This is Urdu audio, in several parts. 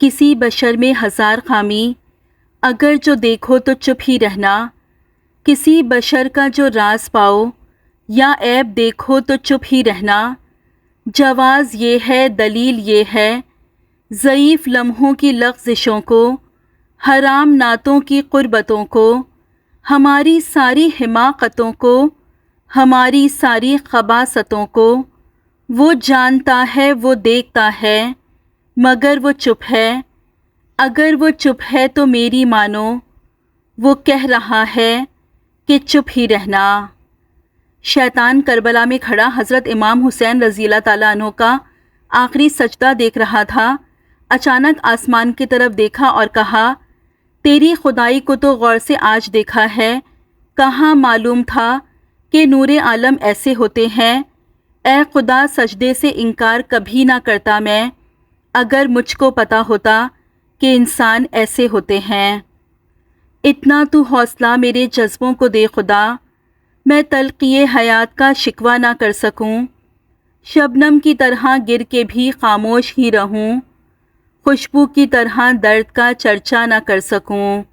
کسی بشر میں ہزار خامی، اگر جو دیکھو تو چپ ہی رہنا۔ کسی بشر کا جو راز پاؤ یا عیب دیکھو تو چپ ہی رہنا۔ جواز یہ ہے، دلیل یہ ہے، ضعیف لمحوں کی لغزشوں کو، حرام نعتوں کی قربتوں کو، ہماری ساری حماقتوں کو، ہماری ساری خباثتوں کو۔ وہ جانتا ہے، وہ دیکھتا ہے، مگر وہ چپ ہے۔ اگر وہ چپ ہے تو میری مانو، وہ کہہ رہا ہے کہ چپ ہی رہنا۔ شیطان کربلا میں کھڑا حضرت امام حسین رضی اللہ تعالیٰ عنہ کا آخری سجدہ دیکھ رہا تھا۔ اچانک آسمان کی طرف دیکھا اور کہا، تیری خدائی کو تو غور سے آج دیکھا ہے، کہاں معلوم تھا کہ نور عالم ایسے ہوتے ہیں۔ اے خدا، سجدے سے انکار کبھی نہ کرتا میں، اگر مجھ کو پتا ہوتا کہ انسان ایسے ہوتے ہیں۔ اتنا تو حوصلہ میرے جذبوں کو دے خدا، میں تلخی حیات کا شکوہ نہ کر سکوں، شبنم کی طرح گر کے بھی خاموش ہی رہوں، خوشبو کی طرح درد کا چرچا نہ کر سکوں۔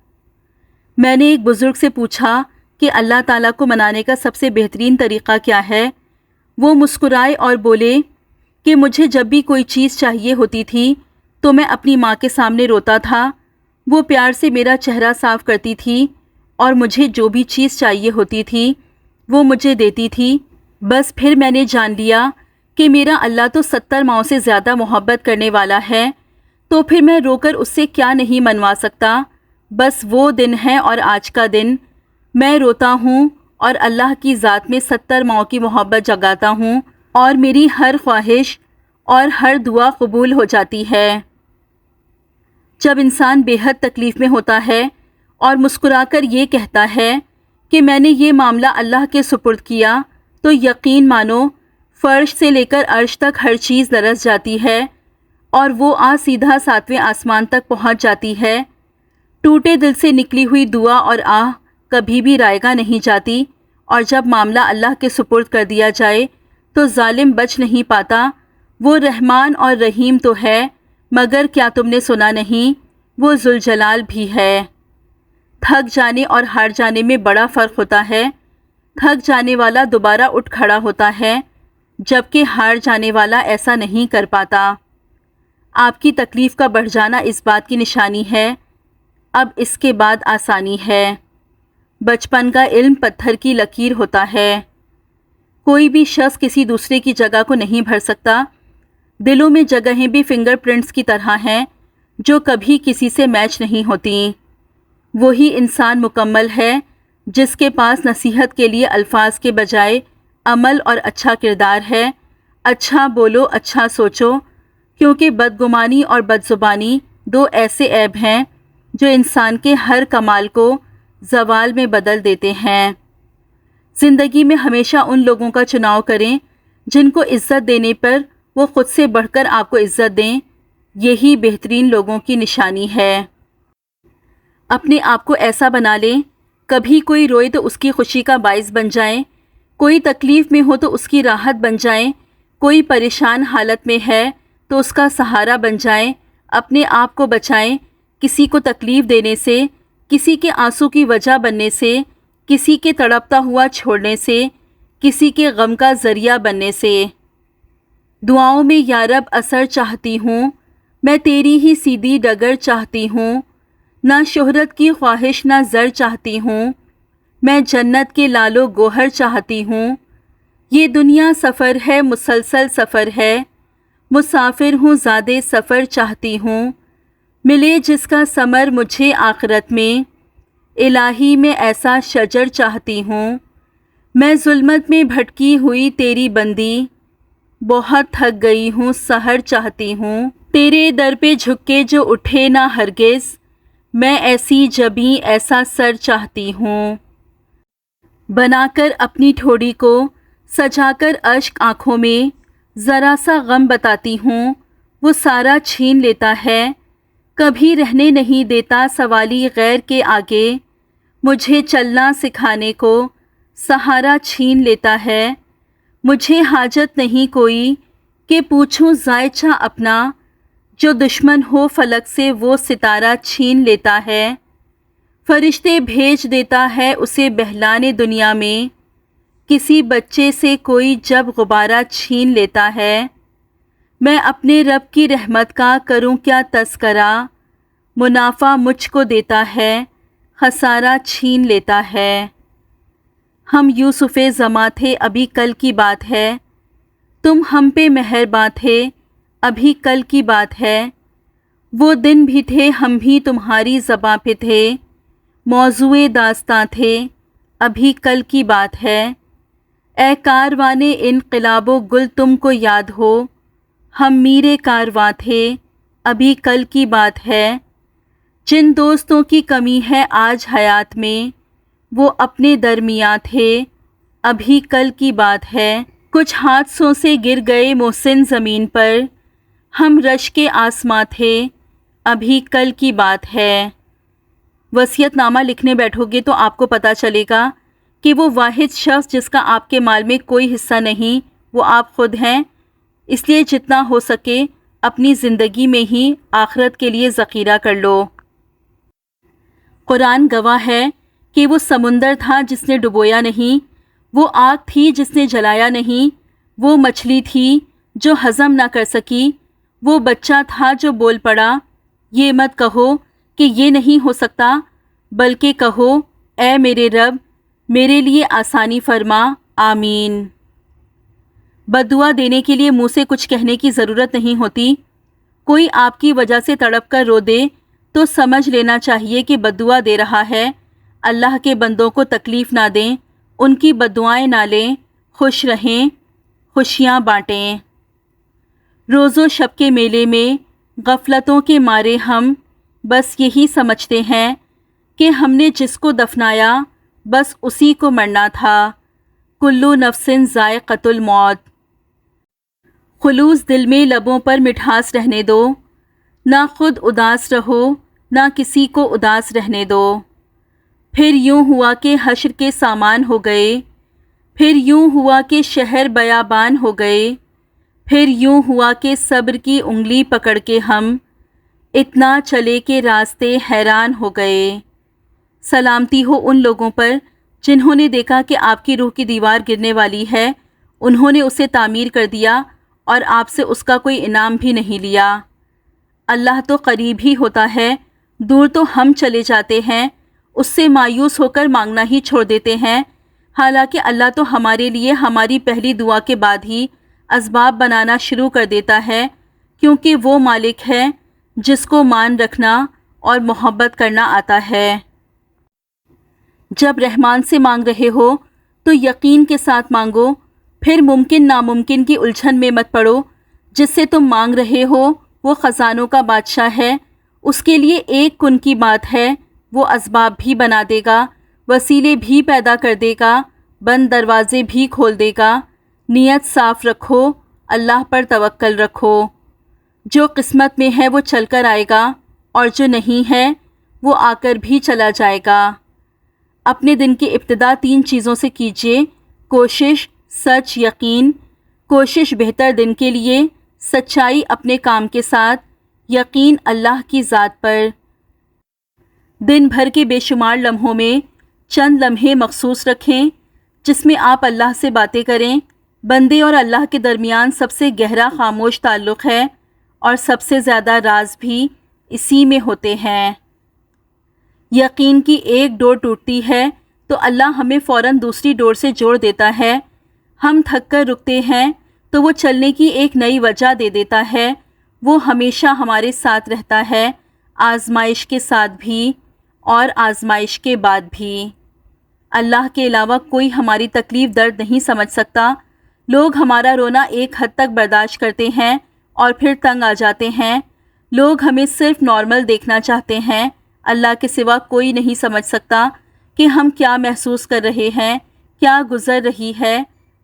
میں نے ایک بزرگ سے پوچھا کہ اللہ تعالیٰ کو منانے کا سب سے بہترین طریقہ کیا ہے؟ وہ مسکرائے اور بولے کہ مجھے جب بھی کوئی چیز چاہیے ہوتی تھی تو میں اپنی ماں کے سامنے روتا تھا، وہ پیار سے میرا چہرہ صاف کرتی تھی اور مجھے جو بھی چیز چاہیے ہوتی تھی وہ مجھے دیتی تھی۔ بس پھر میں نے جان لیا کہ میرا اللہ تو 70 ماؤں سے زیادہ محبت کرنے والا ہے، تو پھر میں رو کر اس سے کیا نہیں منوا سکتا۔ بس وہ دن ہے اور آج کا دن، میں روتا ہوں اور اللہ کی ذات میں 70 ماؤں کی محبت جگاتا ہوں، اور میری ہر خواہش اور ہر دعا قبول ہو جاتی ہے۔ جب انسان بے حد تکلیف میں ہوتا ہے اور مسکرا کر یہ کہتا ہے کہ میں نے یہ معاملہ اللہ کے سپرد کیا، تو یقین مانو فرش سے لے کر عرش تک ہر چیز لرز جاتی ہے اور وہ سیدھا 7ویں آسمان تک پہنچ جاتی ہے۔ ٹوٹے دل سے نکلی ہوئی دعا اور آہ کبھی بھی رائگاں نہیں جاتی، اور جب معاملہ اللہ کے سپرد کر دیا جائے تو ظالم بچ نہیں پاتا۔ وہ رحمان اور رحیم تو ہے، مگر کیا تم نے سنا نہیں، وہ ذوالجلال بھی ہے۔ تھک جانے اور ہار جانے میں بڑا فرق ہوتا ہے۔ تھک جانے والا دوبارہ اٹھ کھڑا ہوتا ہے، جبکہ ہار جانے والا ایسا نہیں کر پاتا۔ آپ کی تکلیف کا بڑھ جانا اس بات کی نشانی ہے، اب اس کے بعد آسانی ہے۔ بچپن کا علم پتھر کی لکیر ہوتا ہے۔ کوئی بھی شخص کسی دوسرے کی جگہ کو نہیں بھر سکتا۔ دلوں میں جگہیں بھی فنگر پرنٹس کی طرح ہیں جو کبھی کسی سے میچ نہیں ہوتی۔ وہی انسان مکمل ہے جس کے پاس نصیحت کے لیے الفاظ کے بجائے عمل اور اچھا کردار ہے۔ اچھا بولو، اچھا سوچو، کیونکہ بدگمانی اور بدزبانی 2 ایسے عیب ہیں جو انسان کے ہر کمال کو زوال میں بدل دیتے ہیں۔ زندگی میں ہمیشہ ان لوگوں کا چناؤ کریں جن کو عزت دینے پر وہ خود سے بڑھ کر آپ کو عزت دیں، یہی بہترین لوگوں کی نشانی ہے۔ اپنے آپ کو ایسا بنا لیں، کبھی کوئی روئے تو اس کی خوشی کا باعث بن جائیں، کوئی تکلیف میں ہو تو اس کی راحت بن جائیں، کوئی پریشان حالت میں ہے تو اس کا سہارا بن جائیں۔ اپنے آپ کو بچائیں کسی کو تکلیف دینے سے، کسی کے آنسو کی وجہ بننے سے، کسی کے تڑپتا ہوا چھوڑنے سے، کسی کے غم کا ذریعہ بننے سے۔ دعاؤں میں یا رب اثر چاہتی ہوں، میں تیری ہی سیدھی ڈگر چاہتی ہوں، نہ شہرت کی خواہش نہ زر چاہتی ہوں، میں جنت کے لالو گوہر چاہتی ہوں۔ یہ دنیا سفر ہے، مسلسل سفر ہے، مسافر ہوں زادے سفر چاہتی ہوں، ملے جس کا ثمر مجھے آخرت میں، الہی میں ایسا شجر چاہتی ہوں۔ میں ظلمت میں بھٹکی ہوئی تیری بندی، بہت تھک گئی ہوں سحر چاہتی ہوں، تیرے در پہ جھک کے جو اٹھے نہ ہرگز، میں ایسی جبیں ایسا سر چاہتی ہوں۔ بنا کر اپنی ٹھوڑی کو، سجا کر اشک آنکھوں میں، ذرا سا غم بتاتی ہوں، وہ سارا چھین لیتا ہے، کبھی رہنے نہیں دیتا سوالی غیر کے آگے، مجھے چلنا سکھانے کو سہارا چھین لیتا ہے۔ مجھے حاجت نہیں کوئی کہ پوچھوں ذائچہ اپنا، جو دشمن ہو فلک سے وہ ستارہ چھین لیتا ہے، فرشتے بھیج دیتا ہے اسے بہلانے دنیا میں، کسی بچے سے کوئی جب غبارہ چھین لیتا ہے۔ میں اپنے رب کی رحمت کا کروں کیا تذکرہ، منافع مجھ کو دیتا ہے، خسارہ چھین لیتا ہے۔ ہم یوسف زماں تھے ابھی کل کی بات ہے، تم ہم پہ مہرباں تھے ابھی کل کی بات ہے، وہ دن بھی تھے ہم بھی تمہاری زباں پہ تھے، موضوع داستاں تھے ابھی کل کی بات ہے۔ اے کاروانے انقلاب و گل تم کو یاد ہو، ہم میرے کارواں تھے ابھی کل کی بات ہے۔ جن دوستوں کی کمی ہے آج حیات میں وہ اپنے درمیاں تھے ابھی کل کی بات ہے۔ کچھ حادثوں سے گر گئے محسن زمین پر، ہم رش کے آسماں تھے ابھی کل کی بات ہے۔ وصیت نامہ لکھنے بیٹھو گے تو آپ کو پتہ چلے گا کہ وہ واحد شخص جس کا آپ کے مال میں کوئی حصہ نہیں وہ آپ خود ہیں، اس لیے جتنا ہو سکے اپنی زندگی میں ہی آخرت کے لیے ذخیرہ کر لو۔ قرآن گواہ ہے کہ وہ سمندر تھا جس نے ڈبویا نہیں، وہ آگ تھی جس نے جلایا نہیں، وہ مچھلی تھی جو ہضم نہ کر سکی، وہ بچہ تھا جو بول پڑا۔ یہ مت کہو کہ یہ نہیں ہو سکتا، بلکہ کہو اے میرے رب میرے لیے آسانی فرما، آمین۔ بد دعا دینے کے لیے منہ سے کچھ کہنے کی ضرورت نہیں ہوتی۔ کوئی آپ کی وجہ سے تڑپ کر رو دے تو سمجھ لینا چاہیے کہ بد دعا دے رہا ہے۔ اللہ کے بندوں کو تکلیف نہ دیں، ان کی بد دعائیں نہ لیں، خوش رہیں، خوشیاں بانٹیں۔ روز و شب کے میلے میں غفلتوں کے مارے ہم بس یہی سمجھتے ہیں کہ ہم نے جس کو دفنایا بس اسی کو مرنا تھا۔ کلو نفس ذائقۃ الموت۔ خلوص دل میں لبوں پر مٹھاس رہنے دو، نہ خود اداس رہو نہ کسی کو اداس رہنے دو۔ پھر یوں ہوا کہ حشر کے سامان ہو گئے، پھر یوں ہوا کہ شہر بیابان ہو گئے، پھر یوں ہوا کہ صبر کی انگلی پکڑ کے ہم اتنا چلے کہ راستے حیران ہو گئے۔ سلامتی ہو ان لوگوں پر جنہوں نے دیکھا کہ آپ کی روح کی دیوار گرنے والی ہے، انہوں نے اسے تعمیر کر دیا اور آپ سے اس کا کوئی انعام بھی نہیں لیا۔ اللہ تو قریب ہی ہوتا ہے، دور تو ہم چلے جاتے ہیں، اس سے مایوس ہو کر مانگنا ہی چھوڑ دیتے ہیں، حالانکہ اللہ تو ہمارے لیے ہماری پہلی دعا کے بعد ہی اسباب بنانا شروع کر دیتا ہے، کیونکہ وہ مالک ہے جس کو مان رکھنا اور محبت کرنا آتا ہے۔ جب رحمان سے مانگ رہے ہو تو یقین کے ساتھ مانگو، پھر ممکن ناممکن کی الجھن میں مت پڑو۔ جس سے تم مانگ رہے ہو وہ خزانوں کا بادشاہ ہے، اس کے لیے ایک کن کی بات ہے، وہ اسباب بھی بنا دے گا، وسیلے بھی پیدا کر دے گا، بند دروازے بھی کھول دے گا۔ نیت صاف رکھو، اللہ پر توکل رکھو۔ جو قسمت میں ہے وہ چل کر آئے گا، اور جو نہیں ہے وہ آ کر بھی چلا جائے گا۔ اپنے دن کی ابتدا 3 چیزوں سے کیجیے: کوشش، سچ، یقین۔ کوشش بہتر دن کے لیے، سچائی اپنے کام کے ساتھ، یقین اللہ کی ذات پر۔ دن بھر کے بے شمار لمحوں میں چند لمحے مخصوص رکھیں جس میں آپ اللہ سے باتیں کریں۔ بندے اور اللہ کے درمیان سب سے گہرا خاموش تعلق ہے اور سب سے زیادہ راز بھی اسی میں ہوتے ہیں۔ یقین کی ایک ڈور ٹوٹتی ہے تو اللہ ہمیں فوراً دوسری ڈور سے جوڑ دیتا ہے۔ ہم تھک کر رکتے ہیں تو وہ چلنے کی ایک نئی وجہ دے دیتا ہے۔ وہ ہمیشہ ہمارے ساتھ رہتا ہے، آزمائش کے ساتھ بھی اور آزمائش کے بعد بھی۔ اللہ کے علاوہ کوئی ہماری تکلیف درد نہیں سمجھ سکتا۔ لوگ ہمارا رونا ایک حد تک برداشت کرتے ہیں اور پھر تنگ آ جاتے ہیں۔ لوگ ہمیں صرف نارمل دیکھنا چاہتے ہیں۔ اللہ کے سوا کوئی نہیں سمجھ سکتا کہ ہم کیا محسوس کر رہے ہیں، کیا گزر رہی ہے۔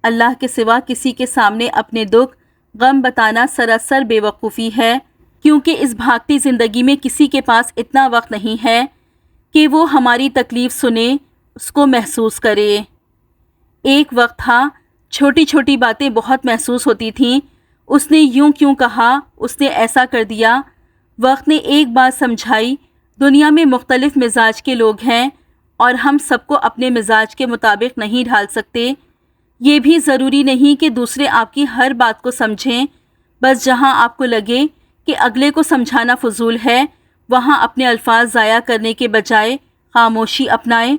اللہ کے سوا کسی کے سامنے اپنے دکھ، غم بتانا سراسر بے وقوفی ہے، کیونکہ اس بھاگتی زندگی میں کسی کے پاس اتنا وقت نہیں ہے کہ وہ ہماری تکلیف سنے، اس کو محسوس کرے۔ ایک وقت تھا چھوٹی چھوٹی باتیں بہت محسوس ہوتی تھیں، اس نے یوں کیوں کہا، اس نے ایسا کر دیا۔ وقت نے ایک بات سمجھائی، دنیا میں مختلف مزاج کے لوگ ہیں اور ہم سب کو اپنے مزاج کے مطابق نہیں ڈھال سکتے۔ یہ بھی ضروری نہیں کہ دوسرے آپ کی ہر بات کو سمجھیں، بس جہاں آپ کو لگے کہ اگلے کو سمجھانا فضول ہے، وہاں اپنے الفاظ ضائع کرنے کے بجائے خاموشی اپنائیں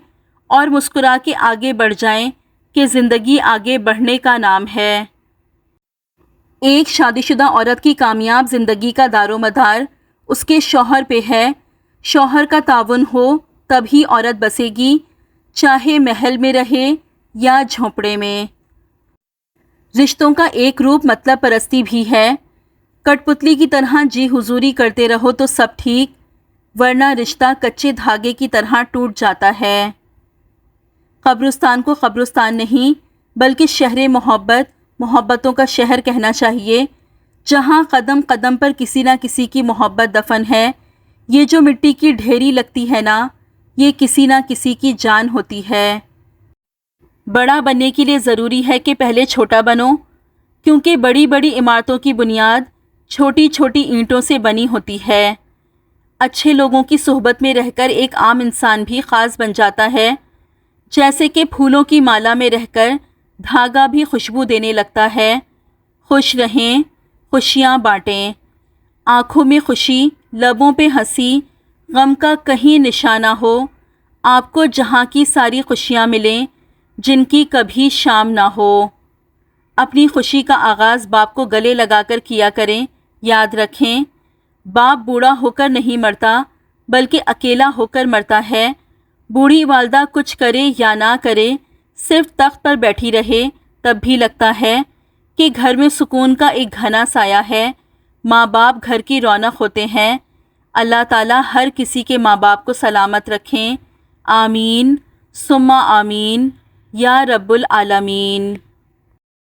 اور مسکرا کے آگے بڑھ جائیں کہ زندگی آگے بڑھنے کا نام ہے۔ ایک شادی شدہ عورت کی کامیاب زندگی کا دار و مدار اس کے شوہر پہ ہے۔ شوہر کا تعاون ہو تبھی عورت بسے گی، چاہے محل میں رہے یا جھونپڑے میں۔ رشتوں کا ایک روپ مطلب پرستی بھی ہے۔ کٹ پتلی کی طرح جی حضوری کرتے رہو تو سب ٹھیک، ورنہ رشتہ کچے دھاگے کی طرح ٹوٹ جاتا ہے۔ قبرستان کو قبرستان نہیں بلکہ شہر محبت، محبتوں کا شہر کہنا چاہیے، جہاں قدم قدم پر کسی نہ کسی کی محبت دفن ہے۔ یہ جو مٹی کی ڈھیری لگتی ہے نا، یہ کسی نہ کسی کی جان ہوتی ہے۔ بڑا بننے کے لیے ضروری ہے کہ پہلے چھوٹا بنو، کیونکہ بڑی بڑی عمارتوں کی بنیاد چھوٹی چھوٹی اینٹوں سے بنی ہوتی ہے۔ اچھے لوگوں کی صحبت میں رہ کر ایک عام انسان بھی خاص بن جاتا ہے، جیسے کہ پھولوں کی مالا میں رہ کر دھاگا بھی خوشبو دینے لگتا ہے۔ خوش رہیں، خوشیاں بانٹیں، آنکھوں میں خوشی، لبوں پہ ہنسی، غم کا کہیں نشانہ ہو، آپ کو جہاں کی ساری خوشیاں ملیں جن کی کبھی شام نہ ہو۔ اپنی خوشی کا آغاز باپ کو گلے لگا کر کیا کریں۔ یاد رکھیں، باپ بوڑھا ہو کر نہیں مرتا بلکہ اکیلا ہو کر مرتا ہے۔ بوڑھی والدہ کچھ کرے یا نہ کرے، صرف تخت پر بیٹھی رہے، تب بھی لگتا ہے کہ گھر میں سکون کا ایک گھنا سایہ ہے۔ ماں باپ گھر کی رونق ہوتے ہیں۔ اللہ تعالیٰ ہر کسی کے ماں باپ کو سلامت رکھیں۔ آمین ثم آمین یا رب العالمین۔